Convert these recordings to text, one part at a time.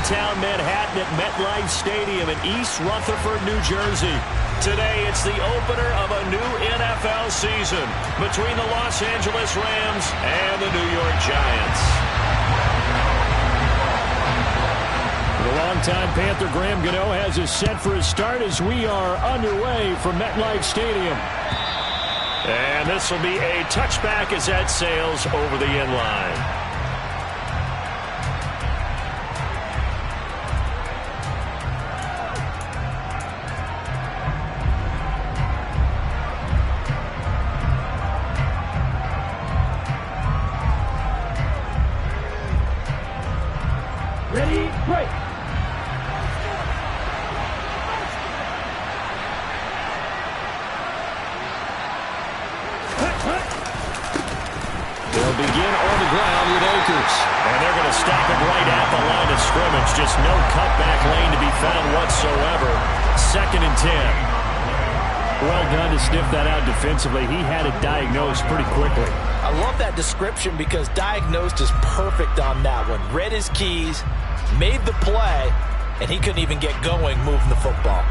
downtown Manhattan at MetLife Stadium in East Rutherford, New Jersey. Today, it's the opener of a new NFL season between the Los Angeles Rams and the New York Giants. The longtime Panther Graham Gano has us set for a start as we are underway from MetLife Stadium. And this will be a touchback as that sails over the end line. Ready, break. They'll begin on the ground with Akers. And they're going to stop it right at the line of scrimmage. Just no cutback lane to be found whatsoever. 2nd and 10. Well done to sniff that out defensively. He had it diagnosed pretty quickly. I love that description because diagnosed is perfect on that one. Read his keys, made the play, and he couldn't even get going moving the football.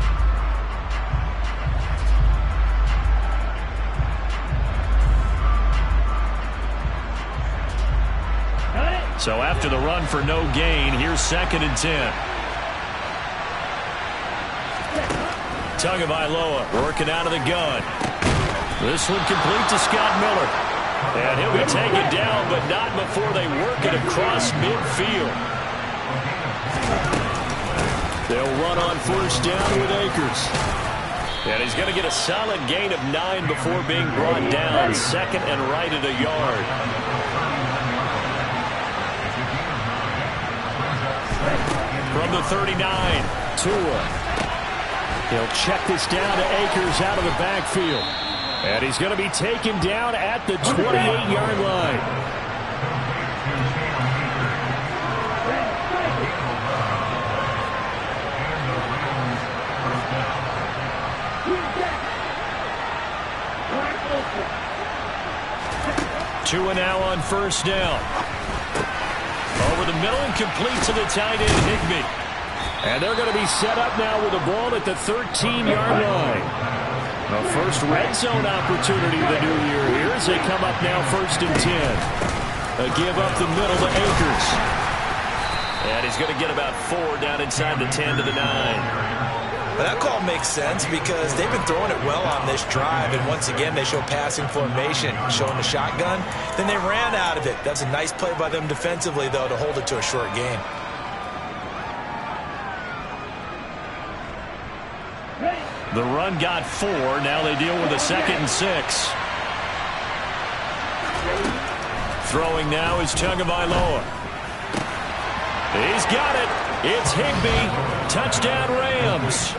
So after the run for no gain, here's 2nd and 10. Tagovailoa working out of the gun. This one complete to Scott Miller. And he'll be taken down, but not before they work it across midfield. They'll run on 1st down with Akers. And he's going to get a solid gain of 9 before being brought down. 2nd and right at a yard. From the 39, Tua. He'll check this down to Akers out of the backfield. And he's going to be taken down at the 28-yard line. Tua now on 1st down. Over the middle and complete to the tight end, Higbee. And they're going to be set up now with the ball at the 13-yard line. The first red zone opportunity of the new year here as they come up now 1st and 10. A give up the middle to Akers. And he's going to get about 4 down inside the 10 to the 9. Well, that call makes sense because they've been throwing it well on this drive, and once again they show passing formation, showing the shotgun. Then they ran out of it. That's a nice play by them defensively, though, to hold it to a short gain. The run got 4. Now they deal with a 2nd and 6. Throwing now is Tagovailoa. He's got it. It's Higbee. Touchdown Rams.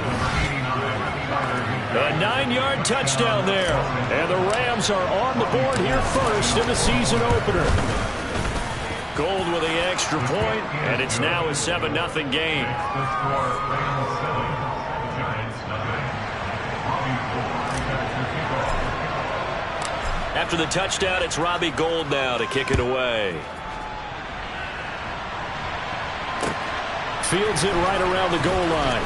A 9-yard touchdown there. And the Rams are on the board here first in the season opener. Gold with the extra point, and it's now a 7-0 game. After the touchdown, it's Robbie Gould now to kick it away. Fields it right around the goal line.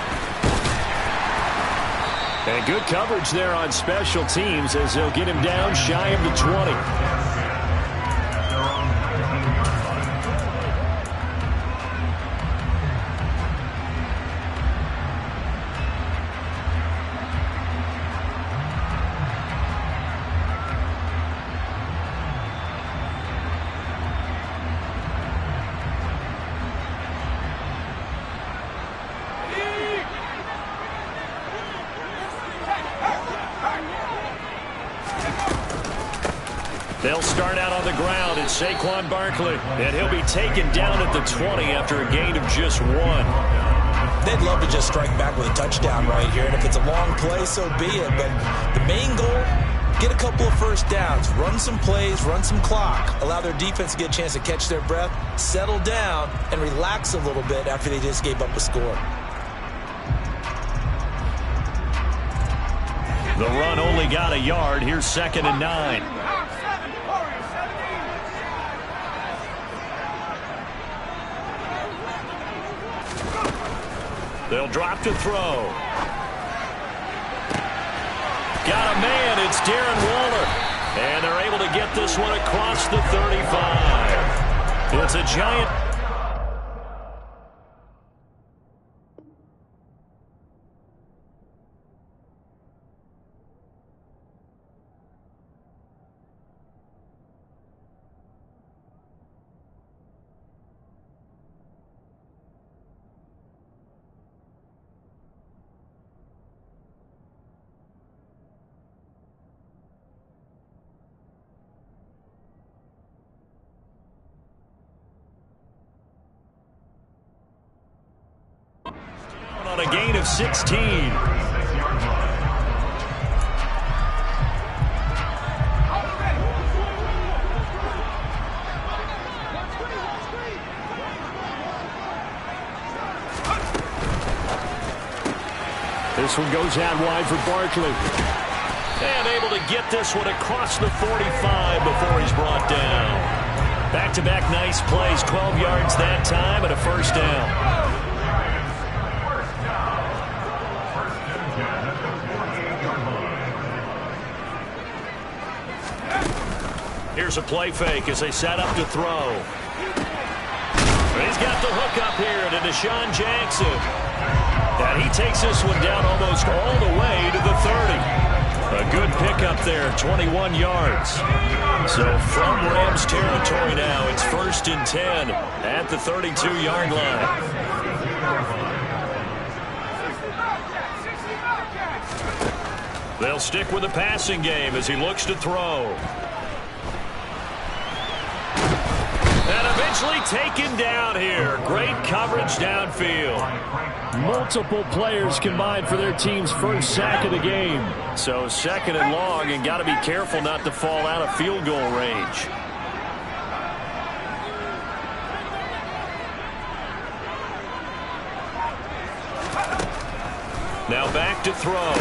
And good coverage there on special teams as they'll get him down shy of the 20. They'll start out on the ground. It's Saquon Barkley, and he'll be taken down at the 20 after a gain of just 1. They'd love to just strike back with a touchdown right here, and if it's a long play, so be it. But the main goal, get a couple of first downs, run some plays, run some clock, allow their defense to get a chance to catch their breath, settle down, and relax a little bit after they just gave up a score. The run only got a yard. Here's 2nd and 9. They'll drop to throw. Got a man. It's Darren Waller. And they're able to get this one across the 35. It's a giant. On a gain of 16. This one goes out wide for Barkley. And able to get this one across the 45 before he's brought down. Back-to-back nice plays, 12 yards that time and a first down. Here's a play fake as they set up to throw. He's got the hook up here to Deshaun Jackson. And he takes this one down almost all the way to the 30. A good pickup there, 21 yards. So from Rams territory now, it's 1st and 10 at the 32-yard line. They'll stick with the passing game as he looks to throw. And eventually taken down here. Great coverage downfield. Multiple players combined for their team's first sack of the game. So 2nd and long, and got to be careful not to fall out of field goal range. Now back to throw.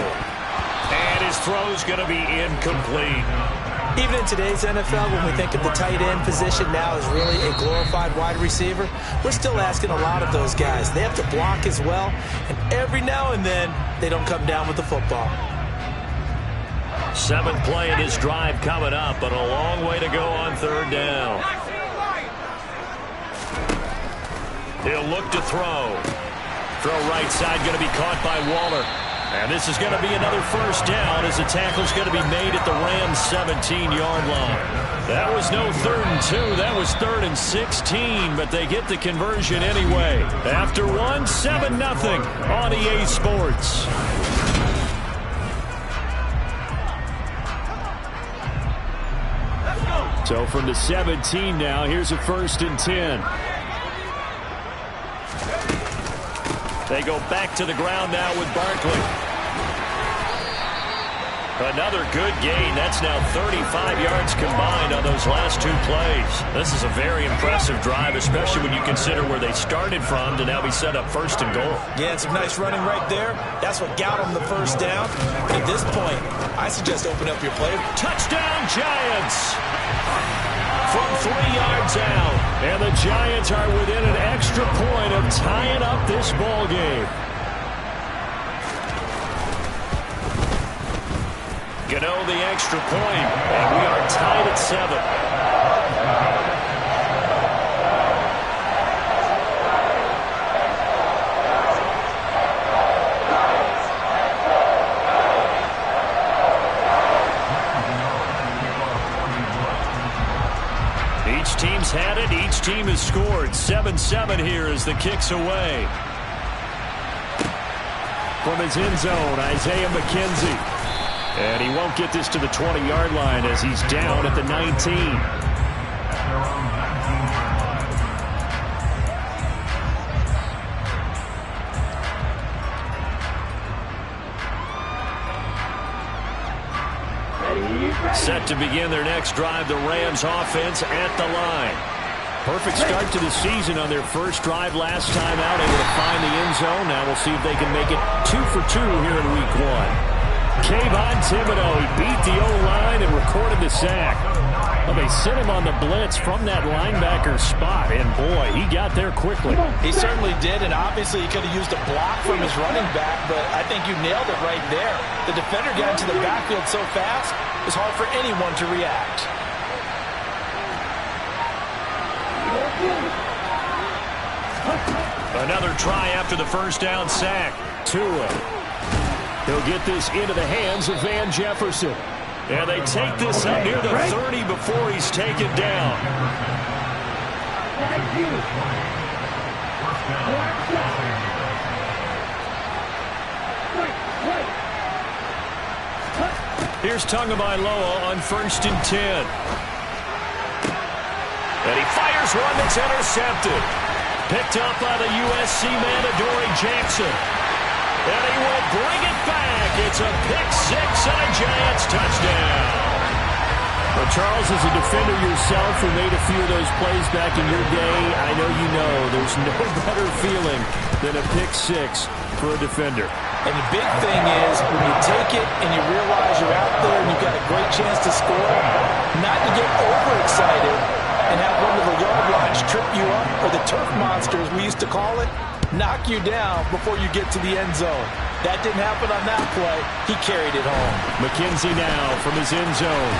And his throw's going to be incomplete. Even in today's NFL, when we think of the tight end position now as really a glorified wide receiver, we're still asking a lot of those guys. They have to block as well, and every now and then, they don't come down with the football. 7th play in this drive coming up, but a long way to go on 3rd down. He'll look to throw. Throw right side, going to be caught by Waller. And this is going to be another first down as the tackle's going to be made at the Rams' 17-yard line. That was no 3rd and 2. That was 3rd and 16, but they get the conversion anyway. After one, 7-0 on EA Sports. So from the 17 now, here's a 1st and 10. They go back to the ground now with Barkley. Another good gain. That's now 35 yards combined on those last 2 plays. This is a very impressive drive, especially when you consider where they started from to now be set up 1st and goal. Yeah, some nice running right there. That's what got them the first down. At this point, I suggest open up your play. Touchdown, Giants! From 3 yards out. And the Giants are within an extra point of tying up this ball game. Gano the extra point, and we are tied at 7. Each team's had it. Each team has scored. 7-7 here as the kick's away. From his end zone, Isaiah McKenzie. And he won't get this to the 20-yard line as he's down at the 19. Set to begin their next drive, the Rams offense at the line. Perfect start to the season on their first drive last time out, able to find the end zone. Now we'll see if they can make it 2 for 2 here in week 1. Kayvon Thibodeaux, he beat the O-line and recorded the sack. Well, they sent him on the blitz from that linebacker spot, and boy, he got there quickly. He certainly did, and obviously he could have used a block from his running back, but I think you nailed it right there. The defender got into the backfield so fast, it was hard for anyone to react. Another try after the first down sack. Tua. He'll get this into the hands of Van Jefferson. And they take this up near the 30 before he's taken down. Here's Tagovailoa on 1st and 10. And he fires one that's intercepted. Picked up by the USC man, Adoree Jackson. And he will bring it back. It's a pick-6 and a Giants touchdown. Well, Charles, as a defender yourself who made a few of those plays back in your day, I know you know there's no better feeling than a pick-6 for a defender. And the big thing is when you take it and you realize you're out there and you've got a great chance to score, not to get overexcited and have one of the yard lines trip you up, or the turf monsters we used to call it, knock you down before you get to the end zone. That didn't happen on that play. He carried it home. McKenzie now from his end zone.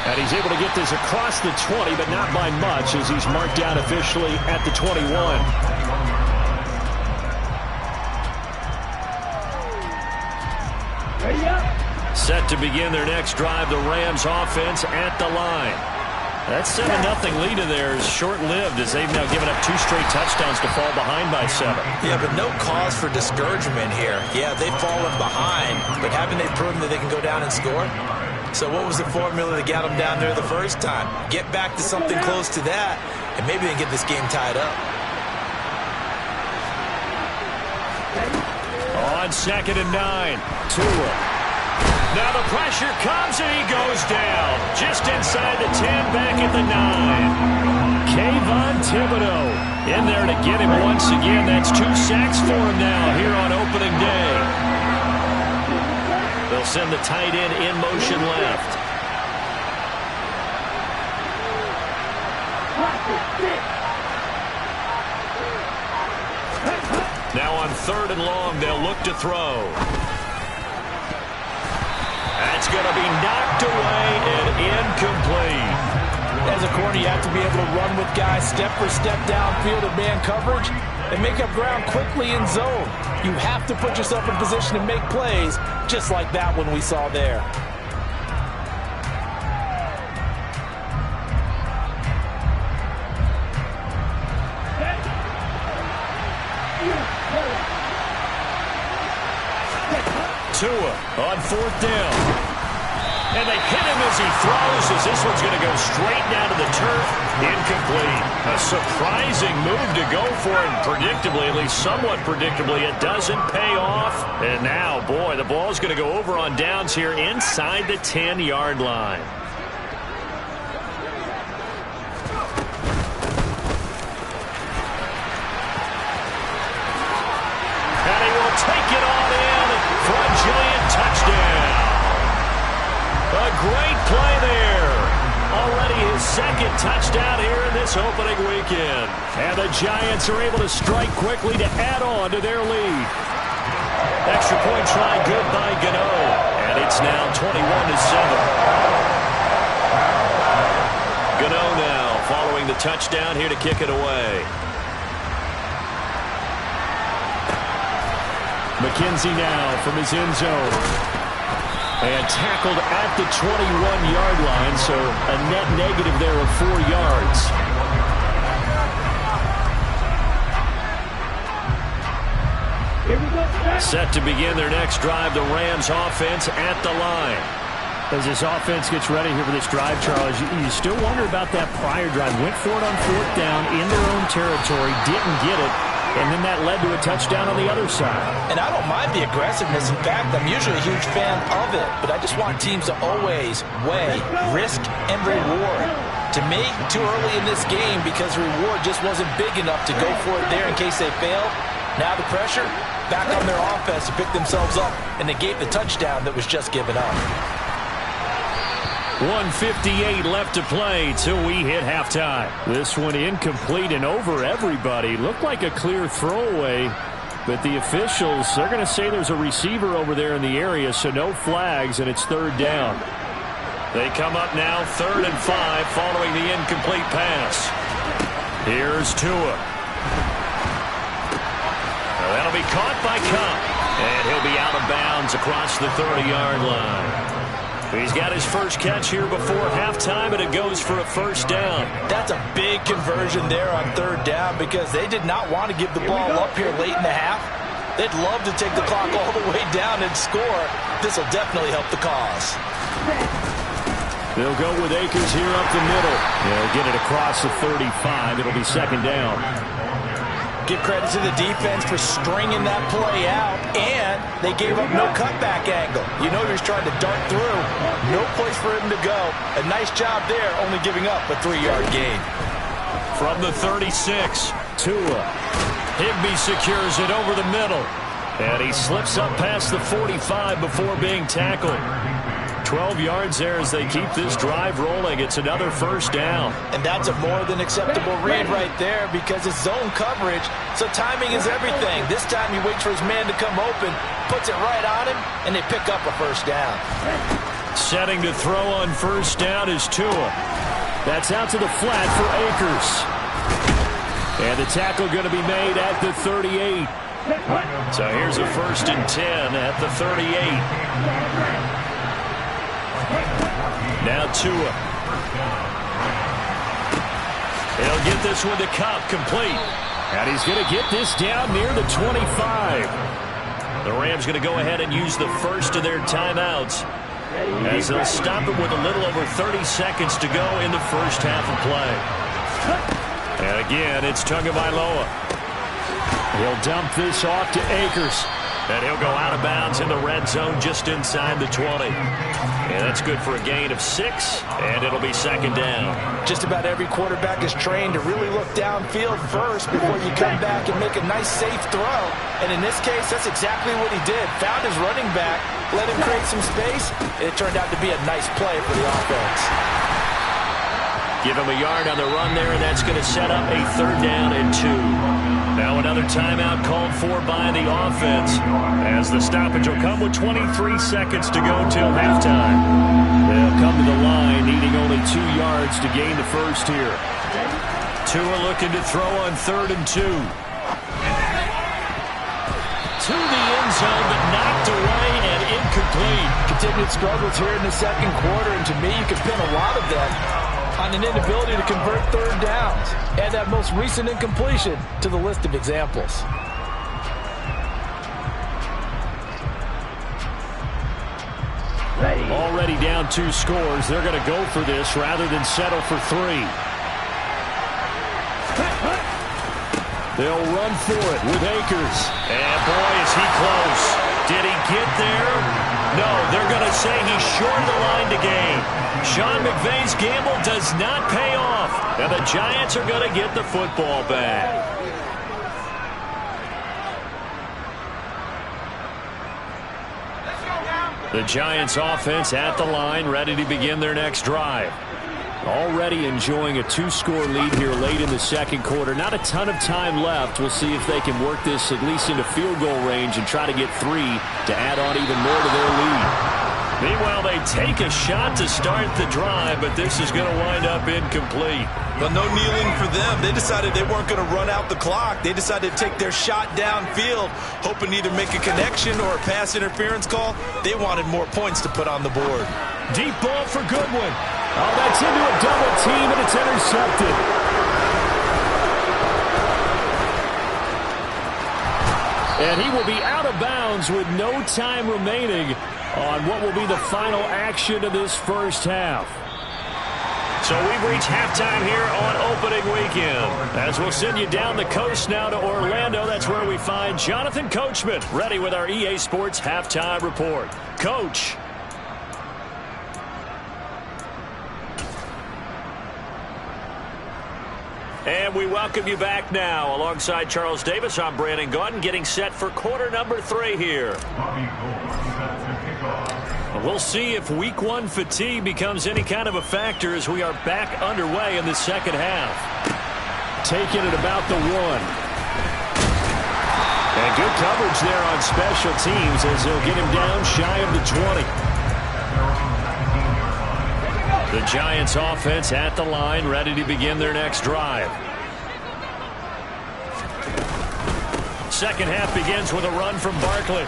And he's able to get this across the 20, but not by much, as he's marked down officially at the 21. Set to begin their next drive, the Rams offense at the line. That 7-0 lead of theirs is short-lived, as they've now given up 2 straight touchdowns to fall behind by 7. Yeah, but no cause for discouragement here. Yeah, they've fallen behind, but haven't they proven that they can go down and score? So what was the formula that got them down there the first time? Get back to something close to that, and maybe they can get this game tied up. On 2nd and 9, Tua. Now the pressure comes and he goes down. Just inside the 10, back at the 9. Kayvon Thibodeaux in there to get him once again. That's 2 sacks for him now here on opening day. They'll send the tight end in motion left. Now on 3rd and long, they'll look to throw. That's going to be knocked away and incomplete. As a corner, you have to be able to run with guys step for step downfield in man coverage and make up ground quickly in zone. You have to put yourself in position to make plays, just like that one we saw there. Tua on 4th down. And they hit him as he throws, as this one's going to go straight down to the turf. Incomplete. A surprising move to go for, and predictably, at least somewhat predictably, it doesn't pay off. And now, boy, the ball's going to go over on downs here inside the 10-yard line. And he will take it on in for a giant touchdown. A great play there. Already his 2nd touchdown here in this opening weekend. And the Giants are able to strike quickly to add on to their lead. Extra point try good by Gano. And it's now 21-7. Gano now following the touchdown here to kick it away. McKenzie now from his end zone. And tackled at the 21-yard line, so a net negative there of 4 yards. Set to begin their next drive, the Rams offense at the line. As this offense gets ready here for this drive, Charles, you still wonder about that prior drive. Went for it on 4th down in their own territory, didn't get it. And then that led to a touchdown on the other side. And I don't mind the aggressiveness. In fact, I'm usually a huge fan of it. But I just want teams to always weigh risk and reward. To me, too early in this game because reward just wasn't big enough to go for it there in case they failed. Now the pressure, back on their offense to pick themselves up and negate the touchdown that was just given up. 1:58 left to play till we hit halftime. This one incomplete and over everybody. Looked like a clear throwaway, but the officials, they're going to say there's a receiver over there in the area, so no flags, and it's third down. They come up now 3rd and 5 following the incomplete pass. Here's Tua. Well, that'll be caught by Kupp, and he'll be out of bounds across the 30-yard line. He's got his first catch here before halftime, and it goes for a first down. That's a big conversion there on 3rd down because they did not want to give the ball up here late in the half. They'd love to take the clock all the way down and score. This will definitely help the cause. They'll go with Akers here up the middle. They'll get it across the 35. It'll be second down. Give credit to the defense for stringing that play out, and they gave up no cutback angle. You know he was trying to dart through. No place for him to go. A nice job there, only giving up a 3-yard gain. From the 36, Tua. Higbee secures it over the middle. And he slips up past the 45 before being tackled. 12 yards there as they keep this drive rolling. It's another first down. And that's a more than acceptable read right there because it's zone coverage, so timing is everything. This time he waits for his man to come open, puts it right on him, and they pick up a first down. Setting to throw on first down is Tua. That's out to the flat for Akers. And the tackle going to be made at the 38. So here's a 1st and 10 at the 38. Now Tua. He'll get this one to Kupp, complete. And he's going to get this down near the 25. The Rams going to go ahead and use the first of their timeouts as they'll stop it with a little over 30 seconds to go in the first half of play. And again, it's Tagovailoa. He'll dump this off to Akers. And he'll go out of bounds in the red zone just inside the 20. And that's good for a gain of 6, and it'll be second down. Just about every quarterback is trained to really look downfield first before you come back and make a nice, safe throw. And in this case, that's exactly what he did. Found his running back, let him create some space, and it turned out to be a nice play for the offense. Give him a yard on the run there, and that's going to set up a 3rd down and 2. Now another timeout called for by the offense as the stoppage will come with 23 seconds to go till halftime. They'll come to the line needing only 2 yards to gain the first here. Tua looking to throw on 3rd and 2. To the end zone, but knocked away and incomplete. Continued struggles here in the second quarter, and to me, you can pin a lot of them on an inability to convert 3rd downs. Add that most recent incompletion to the list of examples. Already down 2 scores. They're going to go for this rather than settle for 3. They'll run for it with Akers. And boy, is he close. Did he get there? No, they're going to say he's short of the line to gain. Sean McVay's gamble does not pay off. And the Giants are going to get the football back. The Giants offense at the line, ready to begin their next drive. Already enjoying a 2-score lead here late in the second quarter. Not a ton of time left. We'll see if they can work this at least into field goal range and try to get 3 to add on even more to their lead. Meanwhile, they take a shot to start the drive, but this is going to wind up incomplete. But no kneeling for them. They decided they weren't going to run out the clock. They decided to take their shot downfield, hoping to either make a connection or a pass interference call. They wanted more points to put on the board. Deep ball for Goodwin. Oh, that's into a double team, and it's intercepted. And he will be out of bounds with no time remaining on what will be the final action of this first half. So we've reached halftime here on opening weekend. As we'll send you down the coast now to Orlando, that's where we find Jonathan Coachman ready with our EA Sports Halftime Report. Coach. And we welcome you back now. Alongside Charles Davis, I'm Brandon Gaudin, getting set for quarter number 3 here. Well, We'll see if week one fatigue becomes any kind of a factor as we are back underway in the second half. Taking it about the 1. And good coverage there on special teams as they'll get him down shy of the 20. The Giants offense at the line, ready to begin their next drive. Second half begins with a run from Barkley.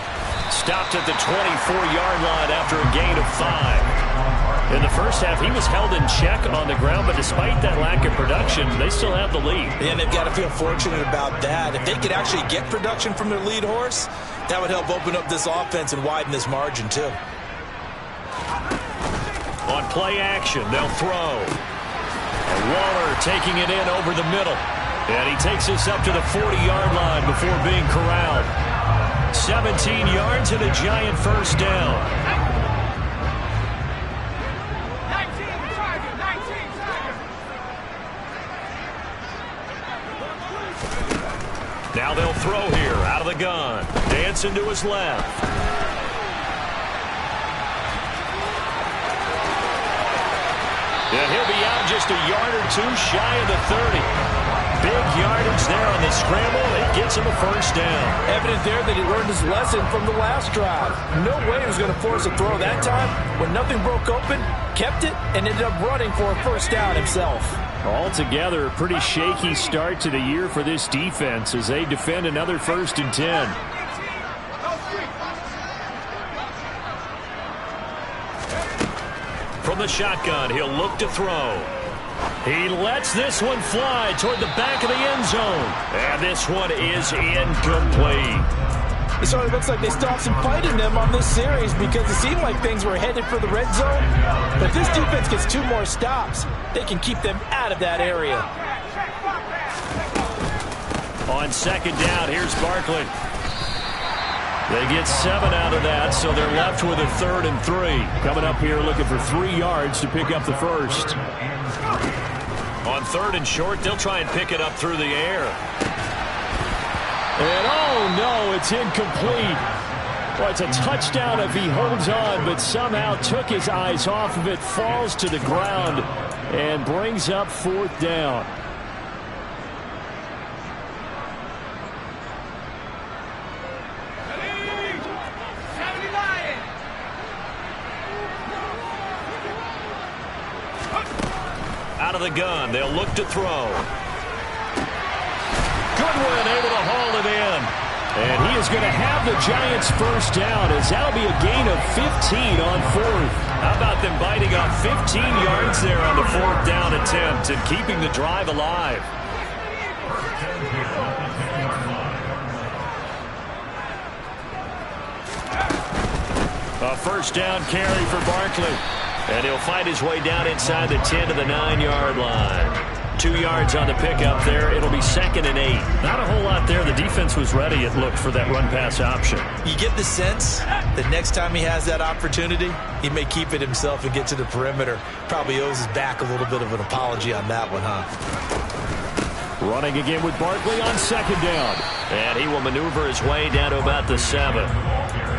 Stopped at the 24-yard line after a gain of 5. In the first half, he was held in check on the ground, but despite that lack of production, they still have the lead. And they've got to feel fortunate about that. If they could actually get production from their lead horse, that would help open up this offense and widen this margin, too. On play action, they'll throw. And Waller taking it in over the middle. And he takes us up to the 40-yard line before being corralled. 17 yards and a Giant first down. 19 target. Now they'll throw here out of the gun. Dancing to his left. And he'll be out just a yard or two shy of the 30. Big yardage there on the scramble. It gets him a first down. Evident there that he learned his lesson from the last drive. No way he was going to force a throw that time. When nothing broke open, kept it, and ended up running for a first down himself. Altogether, a pretty shaky start to the year for this defense as they defend another 1st and 10. From the shotgun, he'll look to throw. He lets this one fly toward the back of the end zone. And this one is incomplete. It sort of looks like they still have some fight in them on this series because it seemed like things were headed for the red zone. But if this defense gets 2 more stops, they can keep them out of that area. On second down, here's Barkley. They get 7 out of that, so they're left with a 3rd and 3. Coming up here looking for 3 yards to pick up the first. On 3rd and short, they'll try and pick it up through the air. And oh no, it's incomplete. Well, it's a touchdown if he holds on, but somehow took his eyes off of it, falls to the ground, and brings up 4th down. Out of the gun, they'll look to throw. Goodwin able to haul it in. And he is going to have the Giants first down as that'll be a gain of 15 on 4th. How about them biting off 15 yards there on the 4th down attempt and keeping the drive alive? A first down carry for Barkley. And he'll find his way down inside the 10 to the 9-yard line. 2 yards on the pickup there. It'll be 2nd and 8. Not a whole lot there. The defense was ready, it looked, for that run-pass option. You get the sense that next time he has that opportunity, he may keep it himself and get to the perimeter. Probably owes his back a little bit of an apology on that one, huh? Running again with Barkley on 2nd down. And he will maneuver his way down to about the 7.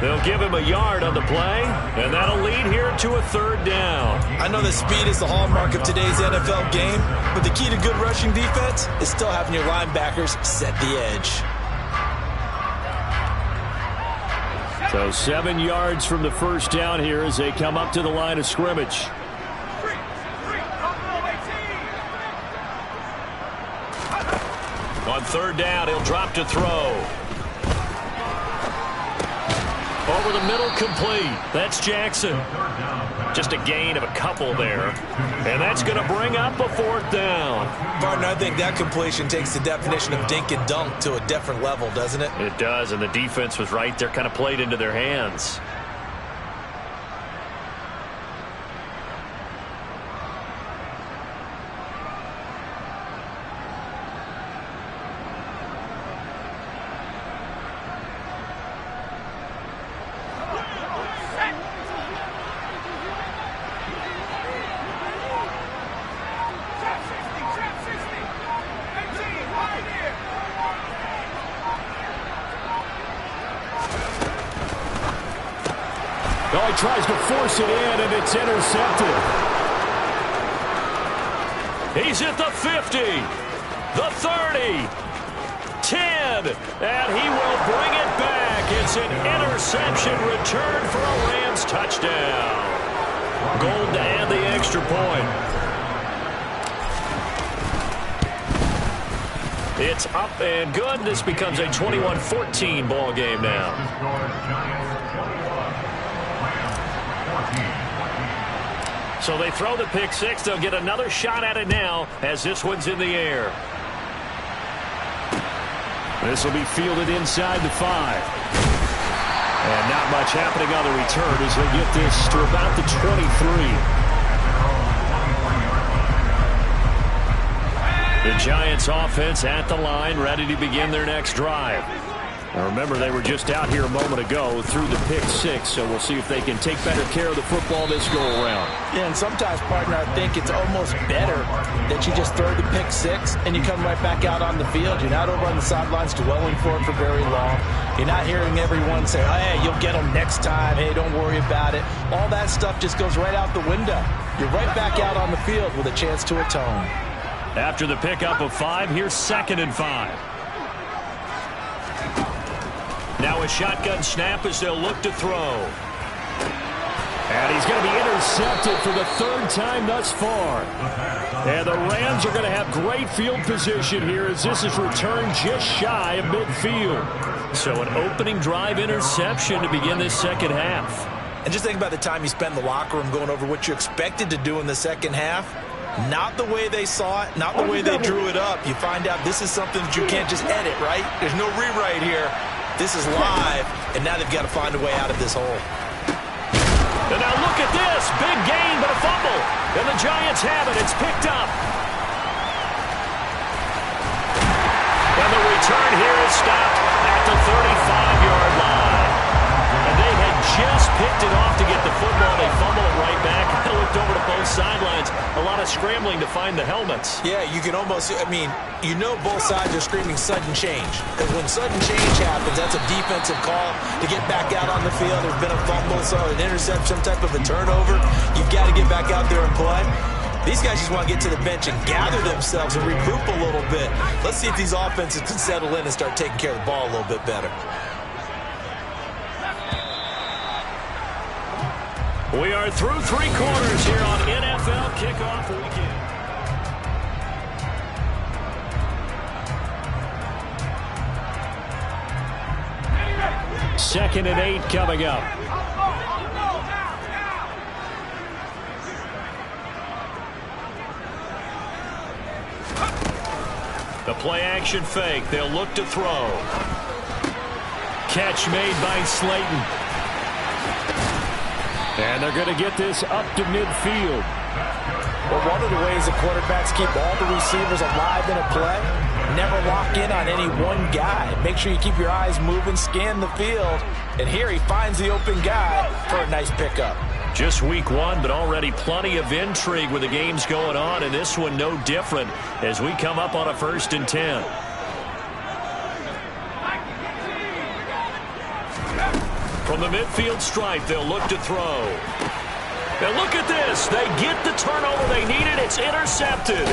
They'll give him a yard on the play, and that'll lead here to a 3rd down. I know that speed is the hallmark of today's NFL game, but the key to good rushing defense is still having your linebackers set the edge. So 7 yards from the first down here as they come up to the line of scrimmage. On 3rd down, he'll drop to throw. Over the middle, complete. That's Jackson. Just a gain of a couple there. And that's going to bring up a 4th down. Partner, I think that completion takes the definition of dink and dunk to a different level, doesn't it? It does, and the defense was right there, kind of played into their hands. Oh, he tries to force it in, and it's intercepted. He's at the 50, the 30, 10, and he will bring it back. It's an interception return for a Rams touchdown. Gold to add the extra point. It's up and good. This becomes a 21-14 ball game now. So they throw the pick six. They'll get another shot at it now as this one's in the air. This will be fielded inside the 5. And not much happening on the return as they get this to about the 23. The Giants offense at the line, ready to begin their next drive. Now remember, they were just out here a moment ago through the pick six, so we'll see if they can take better care of the football this go-around. Yeah, and sometimes, partner, I think it's almost better that you just throw the pick six and you come right back out on the field. You're not over on the sidelines dwelling for it for very long. You're not hearing everyone say, oh, hey, you'll get them next time. Hey, don't worry about it. All that stuff just goes right out the window. You're right back out on the field with a chance to atone. After the pickup of 5, here's 2nd and 5. Now a shotgun snap as they'll look to throw. And he's going to be intercepted for the 3rd time thus far. And the Rams are going to have great field position here as this is returned just shy of midfield. So an opening drive interception to begin this second half. And just think about the time you spend in the locker room going over what you expected to do in the second half. Not the way they saw it, not the way they drew it up. You find out this is something that you can't just edit, right? There's no rewrite here. This is live, and now they've got to find a way out of this hole. And now look at this. Big gain, but a fumble. And the Giants have it. It's picked up. And the return here is stopped at the 35-yard line. And they had just picked it off to get the football. They fumble it right back. I looked over to both sidelines. A lot of scrambling to find the helmets. Yeah, you can almost, I mean, you know both sides are screaming sudden change. Because when sudden change happens, that's a defensive call to get back out on the field. There's been a fumble, so an interception, some type of a turnover. You've got to get back out there and play. These guys just want to get to the bench and gather themselves and regroup a little bit. Let's see if these offenses can settle in and start taking care of the ball a little bit better. We are through 3 quarters here on NFL Kickoff Weekend. Second and 8 coming up. The play action fake. They'll look to throw. Catch made by Slayton. And they're going to get this up to midfield. Well, one of the ways the quarterbacks keep all the receivers alive in a play, never lock in on any one guy. Make sure you keep your eyes moving, scan the field. And here he finds the open guy for a nice pickup. Just week 1, but already plenty of intrigue with the games going on, and this one no different as we come up on a 1st and 10. From the midfield stripe, they'll look to throw. And look at this. They get the turnover they needed. It's intercepted.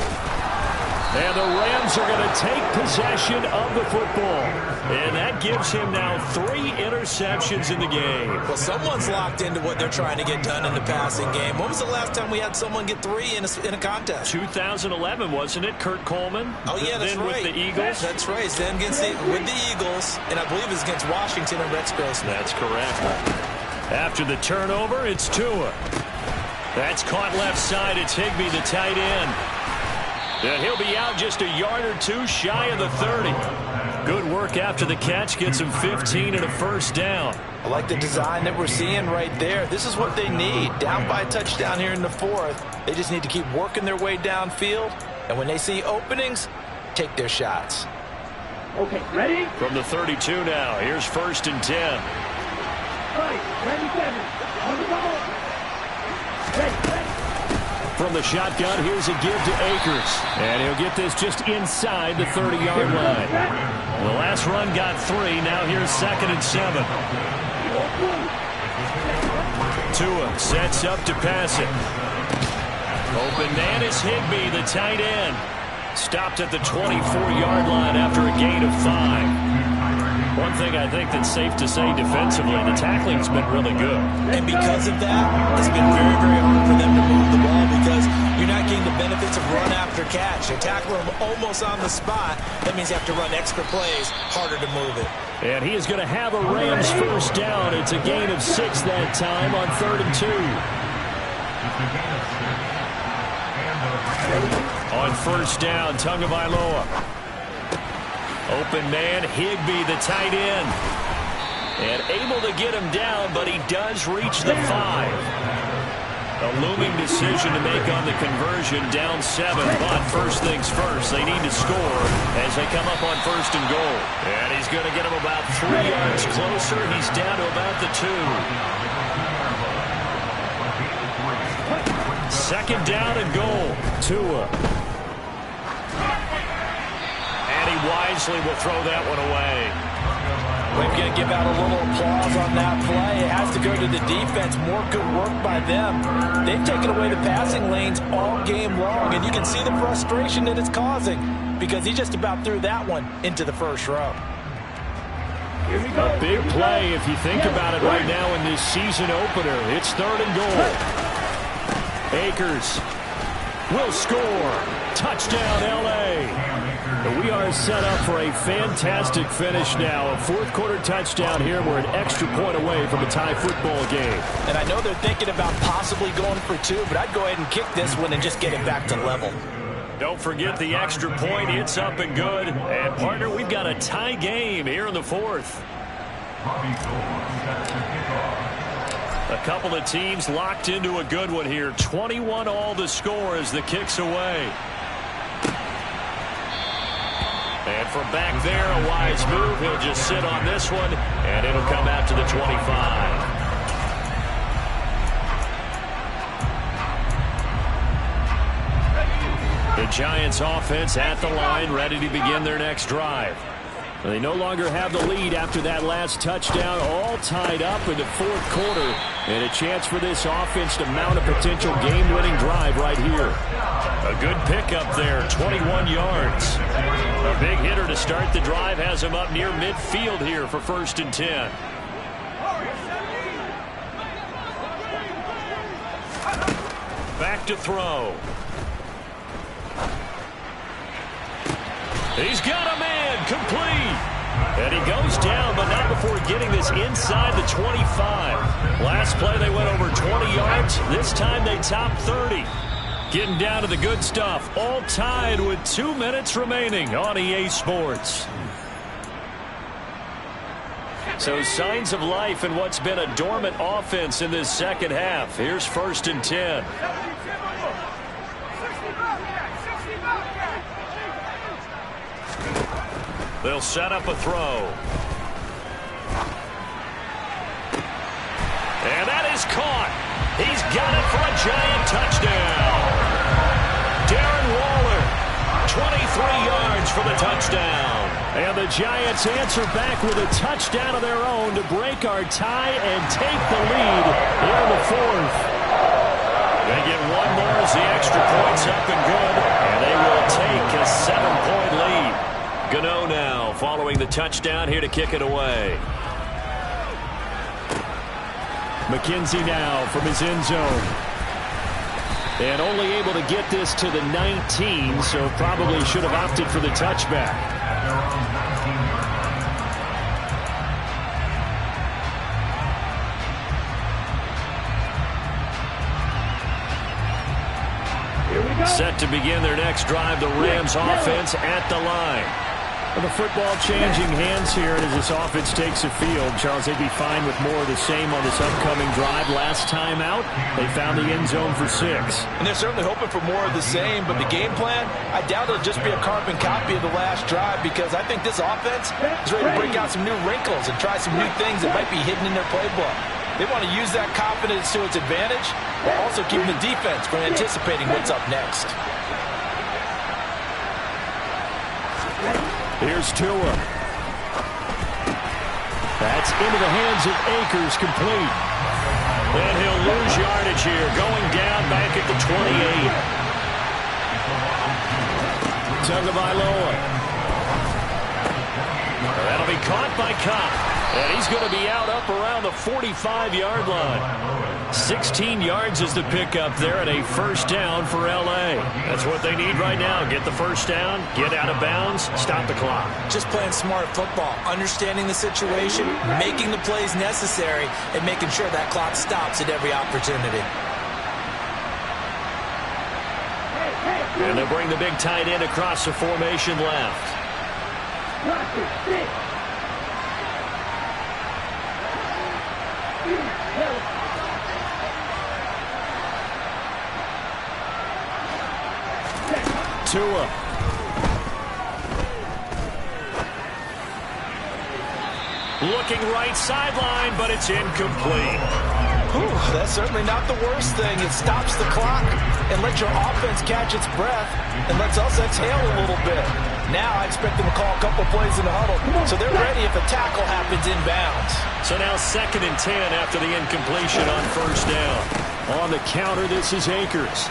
And the Rams are going to take possession of the football. And that gives him now 3 interceptions in the game. Well, someone's locked into what they're trying to get done in the passing game. When was the last time we had someone get 3 in a contest? 2011, wasn't it? Kurt Coleman? Oh, yeah, that's then right. With the Eagles? That's right. Then with the Eagles, and I believe it's against Washington and Rex Grossman. That's correct. After the turnover, it's Tua. That's caught left side. It's Higbee, the tight end. And he'll be out just a yard or 2 shy of the 30. Good work after the catch. Gets him 15 and a 1st down. I like the design that we're seeing right there. This is what they need. Down by a touchdown here in the 4th. They just need to keep working their way downfield. And when they see openings, take their shots. Okay, ready? From the 32 now. Here's 1st and 10. Right, ready, 7. On the ball. Ready. From the shotgun, here's a give to Akers. And he'll get this just inside the 30-yard line. The last run got 3. Now here's 2nd and 7. Tua sets up to pass it. Open man is Higbee, the tight end. Stopped at the 24-yard line after a gain of 5. One thing I think that's safe to say defensively, the tackling's been really good. And because of that, it's been very, very hard for them to move the ball because you're not getting the benefits of run after catch. They tackle them almost on the spot. That means you have to run extra plays, harder to move it. And he is going to have a Rams first down. It's a gain of 6 that time on 3rd and 2. On first down, Tagovailoa. Open man, Higbee, the tight end. And able to get him down, but he does reach the 5. A looming decision to make on the conversion, down 7. But first things first, they need to score as they come up on 1st and goal. And he's going to get him about 3 yards closer. He's down to about the 2. 2nd down and goal. Tua. And he wisely will throw that one away. We're going to give out a little applause on that play. It has to go to the defense. More good work by them. They've taken away the passing lanes all game long, and you can see the frustration that it's causing because he just about threw that one into the first row. A big play if you think about it right now in this season opener. It's 3rd and goal. Akers will score. Touchdown, L.A. We are set up for a fantastic finish now. A 4th quarter touchdown here. We're an extra point away from a tie football game. And I know they're thinking about possibly going for 2, but I'd go ahead and kick this one and just get it back to level. Don't forget the extra point. It's up and good. And, partner, we've got a tie game here in the 4th. A couple of teams locked into a good one here. 21 all the score as the kick's away. And from back there, a wise move. He'll just sit on this one, and it'll come out to the 25. The Giants offense at the line, ready to begin their next drive. They no longer have the lead after that last touchdown, all tied up in the 4th quarter, and a chance for this offense to mount a potential game-winning drive right here. A good pickup there, 21 yards. A big hitter to start the drive has him up near midfield here for 1st and 10. Back to throw. He's got a man, complete. And he goes down, but not before getting this inside the 25. Last play, they went over 20 yards. This time, they topped 30. Getting down to the good stuff. All tied with 2 minutes remaining on EA Sports. So signs of life in what's been a dormant offense in this second half. Here's 1st and 10. They'll set up a throw. And that is caught. He's got it for a giant touchdown. Darren Waller, 23 yards for the touchdown. And the Giants answer back with a touchdown of their own to break our tie and take the lead here in the 4th. They get one more as the extra point's up and good, and they will take a 7-point lead. Gano now following the touchdown here to kick it away. McKenzie now from his end zone. And only able to get this to the 19, so probably should have opted for the touchback. Set to begin their next drive, the Rams offense at the line. Well, the football changing hands here as this offense takes the field. Charles, they'd be fine with more of the same on this upcoming drive. Last time out, they found the end zone for 6. And they're certainly hoping for more of the same, but the game plan, I doubt it'll just be a carbon copy of the last drive because I think this offense is ready to break out some new wrinkles and try some new things that might be hidden in their playbook. They want to use that confidence to its advantage while also keeping the defense from anticipating what's up next. Here's Tua. That's into the hands of Akers, complete. And he'll lose yardage here, going down back at the 28. Tagovailoa. That'll be caught by Cobb. And he's going to be out up around the 45-yard line. 16 yards is the pickup there and a first down for L.A. That's what they need right now. Get the first down, get out of bounds, stop the clock. Just playing smart football, understanding the situation, making the plays necessary, and making sure that clock stops at every opportunity. And they'll bring the big tight end across the formation left. Tua. Looking right sideline, but it's incomplete. Whew, that's certainly not the worst thing. It stops the clock and lets your offense catch its breath and lets us exhale a little bit. Now I expect them to call a couple plays in the huddle, so they're ready if a tackle happens inbounds. So now 2nd and 10 after the incompletion on first down. On the counter, this is Akers.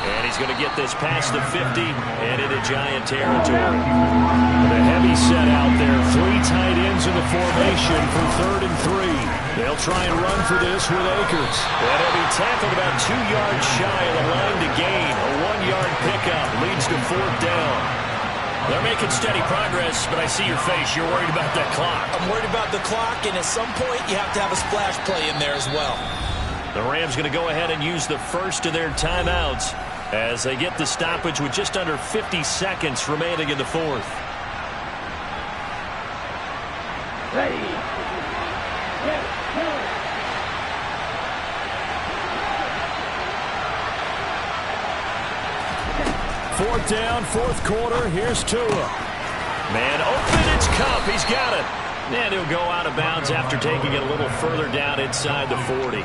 And he's going to get this past the 50 and into Giant territory. The heavy set out there. 3 tight ends in the formation for 3rd and 3. They'll try and run for this with Akers. And he'll be tackled about 2 yards shy of the line to gain. A 1-yard pickup leads to 4th down. They're making steady progress, but I see your face. You're worried about that clock. I'm worried about the clock, and at some point you have to have a splash play in there as well. The Rams going to go ahead and use the first of their timeouts as they get the stoppage with just under 50 seconds remaining in the 4th. Ready. Yes, no. 4th down, 4th quarter. Here's Tua. Man open, it's Kupp. He's got it. And he'll go out of bounds after taking it a little further down inside the 40.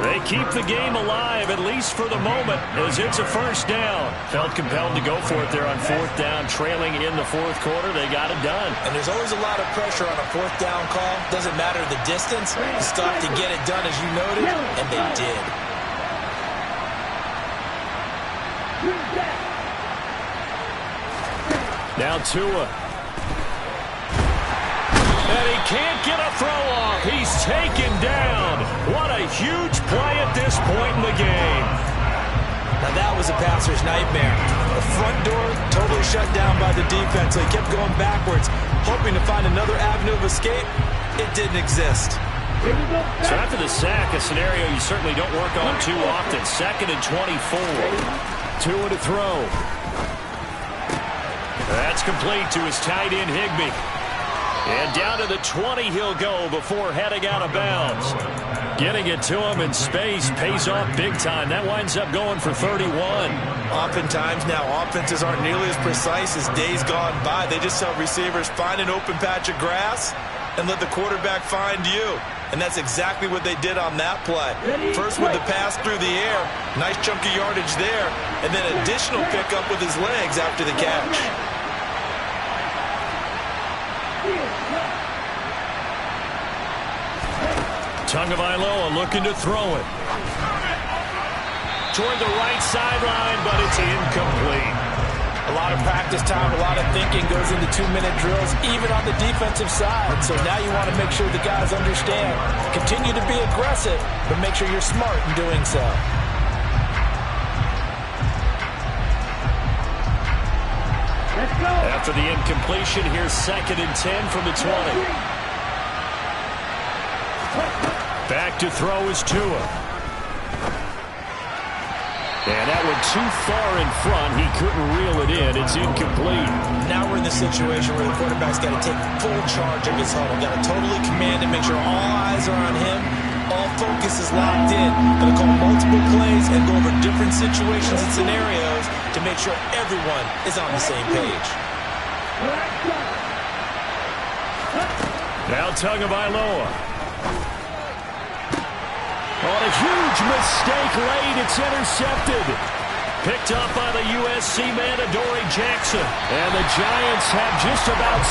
They keep the game alive, at least for the moment, as it's a first down. Felt compelled to go for it there on 4th down, trailing in the 4th quarter. They got it done. And there's always a lot of pressure on a 4th down call. Doesn't matter the distance. You still have to get it done, as you noted, and they did. Now Tua. And he can't get a throw off. He's taken down. What a huge play at this point in the game. Now that was a passer's nightmare. The front door totally shut down by the defense. So he kept going backwards, hoping to find another avenue of escape. It didn't exist. So after the sack, a scenario you certainly don't work on too often. 2nd and 24. Tua to throw. That's complete to his tight end, Higbee. And down to the 20 he'll go before heading out of bounds. Getting it to him in space pays off big time. That winds up going for 31. Oftentimes now offenses aren't nearly as precise as days gone by. They just tell receivers, find an open patch of grass and let the quarterback find you. And that's exactly what they did on that play. First with the pass through the air. Nice chunk of yardage there. And then additional pickup with his legs after the catch. Tagovailoa looking to throw it. Toward the right sideline, but it's incomplete. A lot of practice time, a lot of thinking goes into 2-minute drills, even on the defensive side. So now you want to make sure the guys understand. Continue to be aggressive, but make sure you're smart in doing so. Let's go. After the incompletion, here's 2nd and 10 from the 20. Back to throw is Tua. And that went too far in front. He couldn't reel it in. It's incomplete. Now we're in the situation where the quarterback's got to take full charge of his huddle. Got to totally command and make sure all eyes are on him. All focus is locked in. Going to call multiple plays and go over different situations and scenarios to make sure everyone is on the same page. Now Tagovailoa. On a huge mistake late, it's intercepted. Picked up by the USC man, Adoree Jackson. And the Giants have just about